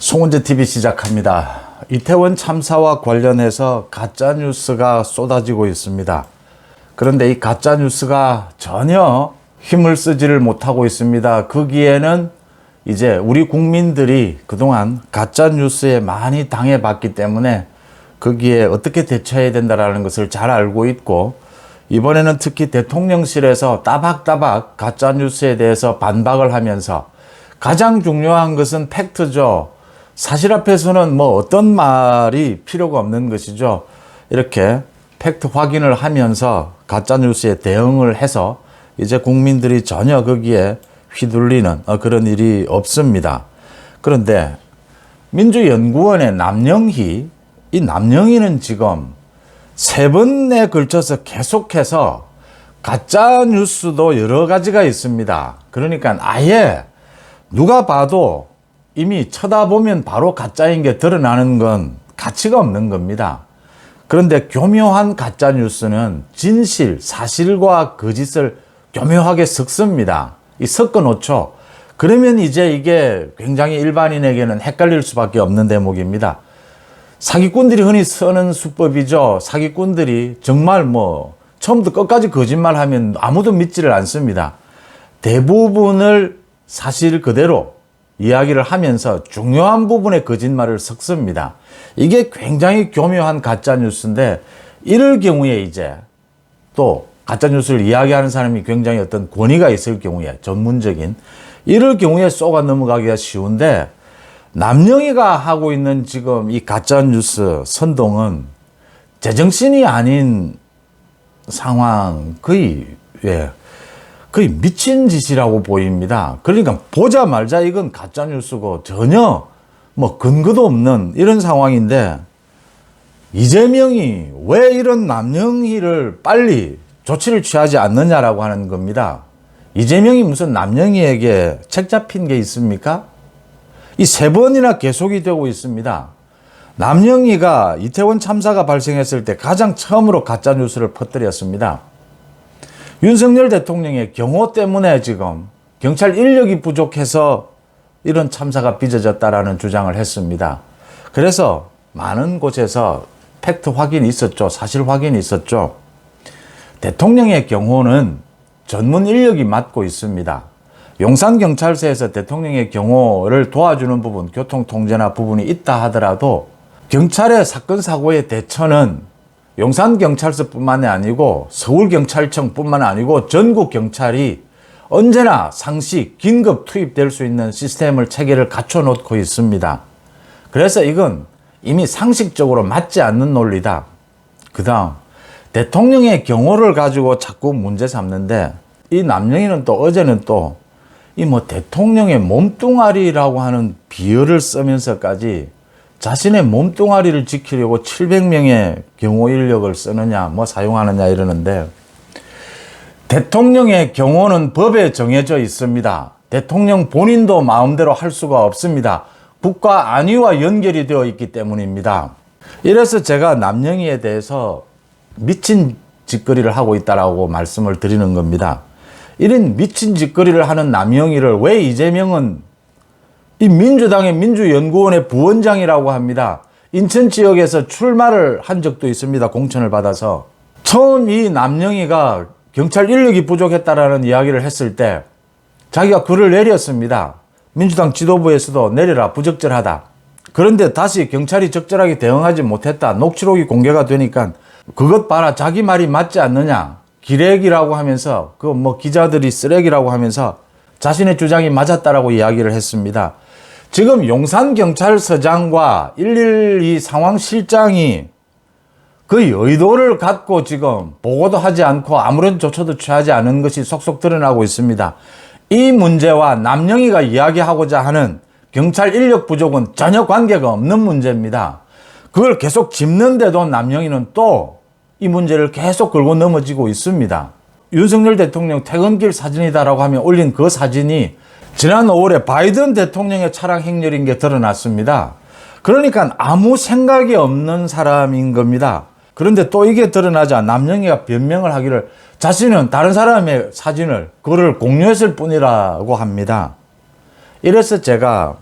송은재 TV 시작합니다. 이태원 참사와 관련해서 가짜뉴스가 쏟아지고 있습니다. 그런데 이 가짜뉴스가 전혀 힘을 쓰지를 못하고 있습니다. 거기에는 이제 우리 국민들이 그동안 가짜뉴스에 많이 당해봤기 때문에 거기에 어떻게 대처해야 된다는 것을 잘 알고 있고, 이번에는 특히 대통령실에서 따박따박 가짜뉴스에 대해서 반박을 하면서 가장 중요한 것은 팩트죠. 사실 앞에서는 뭐 어떤 말이 필요가 없는 것이죠. 이렇게 팩트 확인을 하면서 가짜뉴스에 대응을 해서 이제 국민들이 전혀 거기에 휘둘리는 그런 일이 없습니다. 그런데 민주연구원의 남영희, 이 남영희는 지금 3번에 걸쳐서 계속해서 가짜뉴스도 여러 가지가 있습니다. 그러니까 아예 누가 봐도 이미 쳐다보면 바로 가짜인 게 드러나는 건 가치가 없는 겁니다. 그런데 교묘한 가짜뉴스는 진실, 사실과 거짓을 교묘하게 섞습니다. 이 섞어 놓죠. 그러면 이제 이게 굉장히 일반인에게는 헷갈릴 수밖에 없는 대목입니다. 사기꾼들이 흔히 쓰는 수법이죠. 사기꾼들이 정말 처음부터 끝까지 거짓말하면 아무도 믿지를 않습니다. 대부분을 사실 그대로 이야기를 하면서 중요한 부분에 거짓말을 섞습니다. 이게 굉장히 교묘한 가짜뉴스인데, 이럴 경우에 이제 또 가짜뉴스를 이야기하는 사람이 굉장히 어떤 권위가 있을 경우에, 전문적인, 이럴 경우에 쏘가 넘어가기가 쉬운데, 남영희가 하고 있는 지금 이 가짜뉴스 선동은 제정신이 아닌 상황, 거의 미친 짓이라고 보입니다. 그러니까 보자마자 이건 가짜뉴스고 전혀 근거도 없는 이런 상황인데, 이재명이 왜 이런 남영희를 빨리 조치를 취하지 않느냐라고 하는 겁니다. 이재명이 무슨 남영희에게 책 잡힌 게 있습니까? 이 3번이나 계속이 되고 있습니다. 남영희가 이태원 참사가 발생했을 때 가장 처음으로 가짜뉴스를 퍼뜨렸습니다. 윤석열 대통령의 경호 때문에 지금 경찰 인력이 부족해서 이런 참사가 빚어졌다라는 주장을 했습니다. 그래서 많은 곳에서 팩트 확인이 있었죠. 사실 확인이 있었죠. 대통령의 경호는 전문 인력이 맡고 있습니다. 용산경찰서에서 대통령의 경호를 도와주는 부분, 교통통제나 부분이 있다 하더라도 경찰의 사건 사고의 대처는 용산경찰서뿐만이 아니고 서울경찰청뿐만 아니고 전국 경찰이 언제나 상시 긴급 투입될 수 있는 시스템을 체계를 갖춰 놓고 있습니다. 그래서 이건 이미 상식적으로 맞지 않는 논리다. 그 다음 대통령의 경호를 가지고 자꾸 문제 삼는데, 이 남영희는 또 어제는 또 대통령의 몸뚱아리라고 하는 비열을 쓰면서까지 자신의 몸뚱아리를 지키려고 700명의 경호 인력을 쓰느냐, 사용하느냐 이러는데, 대통령의 경호는 법에 정해져 있습니다. 대통령 본인도 마음대로 할 수가 없습니다. 국가 안위와 연결이 되어 있기 때문입니다. 이래서 제가 남영희에 대해서 미친 짓거리를 하고 있다라고 말씀을 드리는 겁니다. 이런 미친 짓거리를 하는 남영희를 왜 이재명은 이 민주당의 민주연구원의 부원장이라고 합니다. 인천 지역에서 출마를 한 적도 있습니다. 공천을 받아서. 처음 이 남영희가 경찰 인력이 부족했다라는 이야기를 했을 때 자기가 글을 내렸습니다. 민주당 지도부에서도 내려라, 부적절하다. 그런데 다시 경찰이 적절하게 대응하지 못했다. 녹취록이 공개가 되니까 그것 봐라, 자기 말이 맞지 않느냐, 기레기라고 하면서 기자들이 쓰레기라고 하면서 자신의 주장이 맞았다라고 이야기를 했습니다. 지금 용산경찰서장과 112 상황실장이 그 의도를 갖고 지금 보고도 하지 않고 아무런 조처도 취하지 않은 것이 속속 드러나고 있습니다. 이 문제와 남영희가 이야기하고자 하는 경찰 인력 부족은 전혀 관계가 없는 문제입니다. 그걸 계속 짚는데도 남영희는 또 이 문제를 계속 걸고 넘어지고 있습니다. 윤석열 대통령 퇴근길 사진이다라고 하며 올린 그 사진이 지난 5월에 바이든 대통령의 차량 행렬인 게 드러났습니다. 그러니까 아무 생각이 없는 사람인 겁니다. 그런데 또 이게 드러나자 남영희가 변명을 하기를 자신은 다른 사람의 사진을 그거를 공유했을 뿐이라고 합니다. 이래서 제가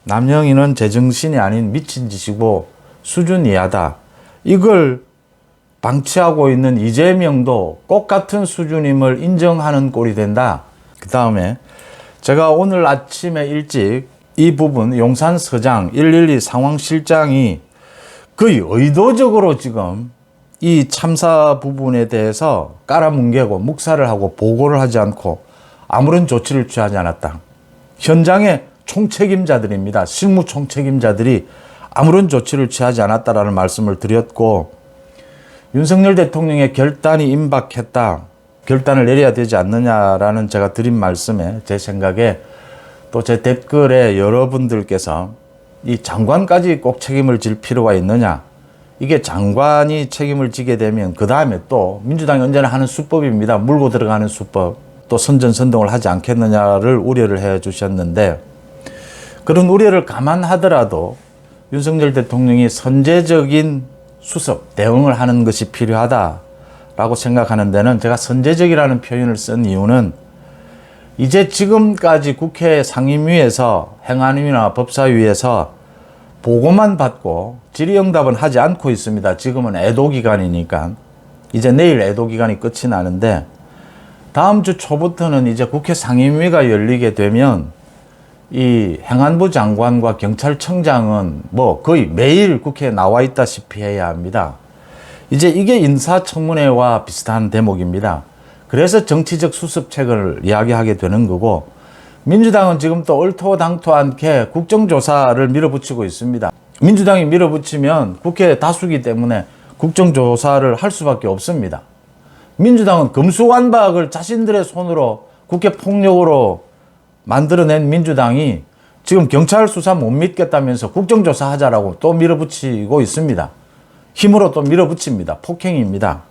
남영희는 제정신이 아닌 미친 짓이고 수준 이하다. 이걸 방치하고 있는 이재명도 똑같은 수준임을 인정하는 꼴이 된다. 그 다음에 제가 오늘 아침에 일찍 이 부분 용산서장 112 상황실장이 거의 의도적으로 지금 이 참사 부분에 대해서 깔아뭉개고 묵살을 하고 보고를 하지 않고 아무런 조치를 취하지 않았다. 현장의 총책임자들입니다. 실무 총책임자들이 아무런 조치를 취하지 않았다라는 말씀을 드렸고, 윤석열 대통령의 결단이 임박했다. 결단을 내려야 되지 않느냐라는 제가 드린 말씀에 제 생각에 또 제 댓글에 여러분들께서 이 장관까지 꼭 책임을 질 필요가 있느냐. 이게 장관이 책임을 지게 되면 그 다음에 또 민주당이 언제나 하는 수법입니다. 물고 들어가는 수법. 또 선전선동을 하지 않겠느냐를 우려를 해 주셨는데, 그런 우려를 감안하더라도 윤석열 대통령이 선제적인 수습, 대응을 하는 것이 필요하다라고 생각하는 데는 제가 선제적이라는 표현을 쓴 이유는 이제 지금까지 국회 상임위에서 행안위나 법사위에서 보고만 받고 질의응답은 하지 않고 있습니다. 지금은 애도기간이니까. 이제 내일 애도기간이 끝이 나는데 다음 주 초부터는 이제 국회 상임위가 열리게 되면 이 행안부 장관과 경찰청장은 뭐 거의 매일 국회에 나와 있다시피 해야 합니다. 이제 이게 인사청문회와 비슷한 대목입니다. 그래서 정치적 수습책을 이야기하게 되는 거고, 민주당은 지금 또 얼토당토 않게 국정조사를 밀어붙이고 있습니다. 민주당이 밀어붙이면 국회 다수기 때문에 국정조사를 할 수밖에 없습니다. 민주당은 금수완박을 자신들의 손으로 국회 폭력으로 만들어낸 민주당이 지금 경찰 수사 못 믿겠다면서 국정조사 하자라고 또 밀어붙이고 있습니다. 힘으로 또 밀어붙입니다. 폭행입니다.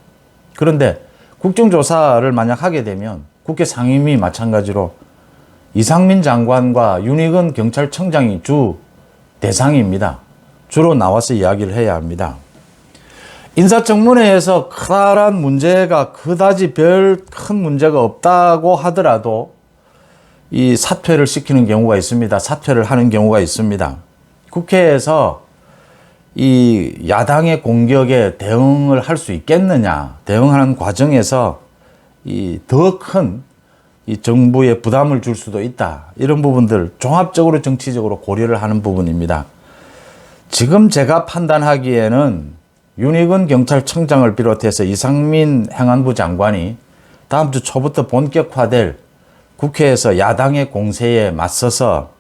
그런데 국정조사를 만약 하게 되면 국회 상임위 마찬가지로 이상민 장관과 윤희근 경찰청장이 주 대상입니다. 주로 나와서 이야기를 해야 합니다. 인사청문회에서 커다란 문제가 그다지 별 큰 문제가 없다고 하더라도 이 사퇴를 시키는 경우가 있습니다. 사퇴를 하는 경우가 있습니다. 국회에서 이 야당의 공격에 대응을 할 수 있겠느냐, 대응하는 과정에서 이 더 큰 이 정부에 부담을 줄 수도 있다. 이런 부분들 종합적으로 정치적으로 고려를 하는 부분입니다. 지금 제가 판단하기에는 윤희근 경찰청장을 비롯해서 이상민 행안부 장관이 다음 주 초부터 본격화될 국회에서 야당의 공세에 맞서서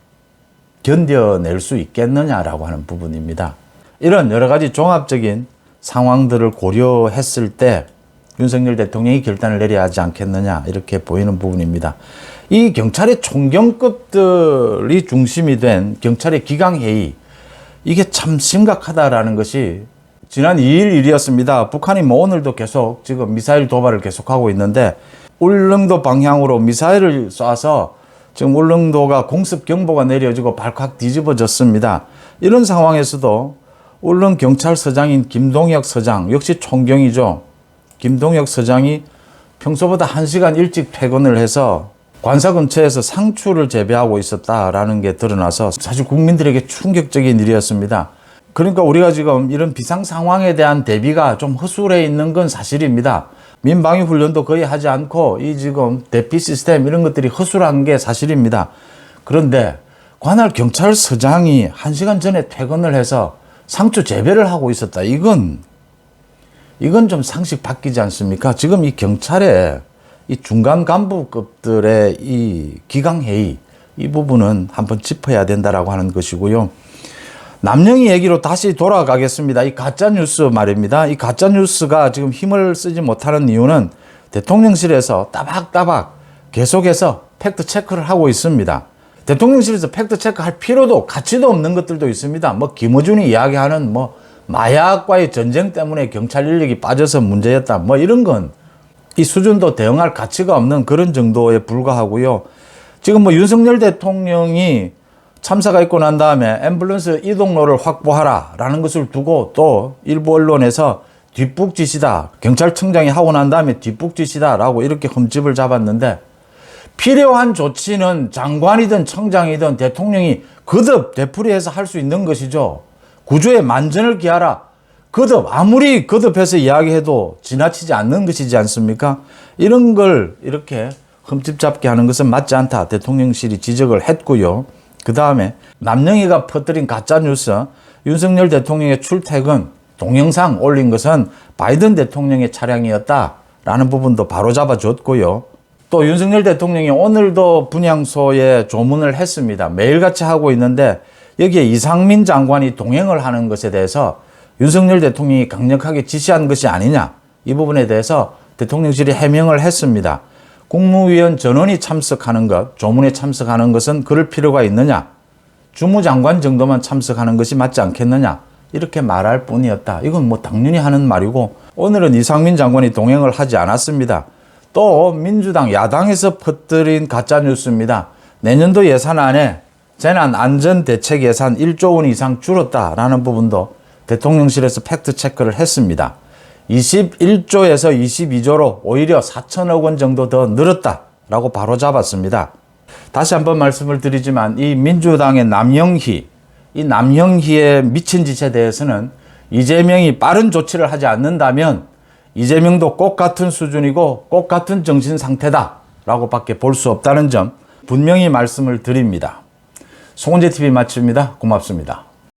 견뎌낼 수 있겠느냐라고 하는 부분입니다. 이런 여러 가지 종합적인 상황들을 고려했을 때 윤석열 대통령이 결단을 내려야 하지 않겠느냐 이렇게 보이는 부분입니다. 이 경찰의 총경급들이 중심이 된 경찰의 기강회의, 이게 참 심각하다라는 것이 지난 2일 일이었습니다. 북한이 뭐 오늘도 계속 지금 미사일 도발을 계속하고 있는데 울릉도 방향으로 미사일을 쏴서 지금 울릉도가 공습 경보가 내려지고 발칵 뒤집어졌습니다. 이런 상황에서도 울릉경찰서장인 김동혁 서장, 역시 총경이죠. 김동혁 서장이 평소보다 1시간 일찍 퇴근을 해서 관사 근처에서 상추를 재배하고 있었다라는 게 드러나서 사실 국민들에게 충격적인 일이었습니다. 그러니까 우리가 지금 이런 비상 상황에 대한 대비가 좀 허술해 있는 건 사실입니다. 민방위 훈련도 거의 하지 않고 이 지금 대피 시스템 이런 것들이 허술한 게 사실입니다. 그런데 관할 경찰서장이 1시간 전에 퇴근을 해서 상추 재배를 하고 있었다. 이건 좀 상식 바뀌지 않습니까? 지금 이 경찰의 이 중간 간부급들의 이 기강회의, 이 부분은 한번 짚어야 된다라고 하는 것이고요. 남영희 얘기로 다시 돌아가겠습니다. 이 가짜뉴스 말입니다. 이 가짜뉴스가 지금 힘을 쓰지 못하는 이유는 대통령실에서 따박따박 계속해서 팩트체크를 하고 있습니다. 대통령실에서 팩트체크 할 필요도 가치도 없는 것들도 있습니다. 뭐 김어준이 이야기하는 뭐 마약과의 전쟁 때문에 경찰 인력이 빠져서 문제였다. 뭐 이런 건 이 수준도 대응할 가치가 없는 그런 정도에 불과하고요. 지금 뭐 윤석열 대통령이 참사가 있고 난 다음에 앰뷸런스 이동로를 확보하라 라는 것을 두고 또 일부 언론에서 뒷북짓이다. 경찰청장이 하고 난 다음에 뒷북짓이다 라고 이렇게 흠집을 잡았는데 필요한 조치는 장관이든 청장이든 대통령이 거듭 되풀이해서 할 수 있는 것이죠. 구조에 만전을 기하라. 거듭, 아무리 거듭해서 이야기해도 지나치지 않는 것이지 않습니까? 이런 걸 이렇게 흠집 잡게 하는 것은 맞지 않다. 대통령실이 지적을 했고요. 그 다음에 남영희가 퍼뜨린 가짜뉴스, 윤석열 대통령의 출퇴근 동영상 올린 것은 바이든 대통령의 차량이었다라는 부분도 바로잡아 줬고요. 또 윤석열 대통령이 오늘도 분향소에 조문을 했습니다. 매일같이 하고 있는데 여기에 이상민 장관이 동행을 하는 것에 대해서 윤석열 대통령이 강력하게 지시한 것이 아니냐, 이 부분에 대해서 대통령실이 해명을 했습니다. 국무위원 전원이 참석하는 것, 조문에 참석하는 것은 그럴 필요가 있느냐, 주무장관 정도만 참석하는 것이 맞지 않겠느냐, 이렇게 말할 뿐이었다. 이건 뭐 당연히 하는 말이고, 오늘은 이상민 장관이 동행을 하지 않았습니다. 또 민주당 야당에서 퍼뜨린 가짜뉴스입니다. 내년도 예산안에 재난안전대책 예산 1조 원 이상 줄었다라는 부분도 대통령실에서 팩트체크를 했습니다. 21조에서 22조로 오히려 4천억 원 정도 더 늘었다라고 바로 잡았습니다. 다시 한번 말씀을 드리지만 이 민주당의 남영희, 이 남영희의 미친 짓에 대해서는 이재명이 빠른 조치를 하지 않는다면 이재명도 꼭 같은 수준이고 꼭 같은 정신 상태다라고 밖에 볼 수 없다는 점 분명히 말씀을 드립니다. 송은재TV 마칩니다. 고맙습니다.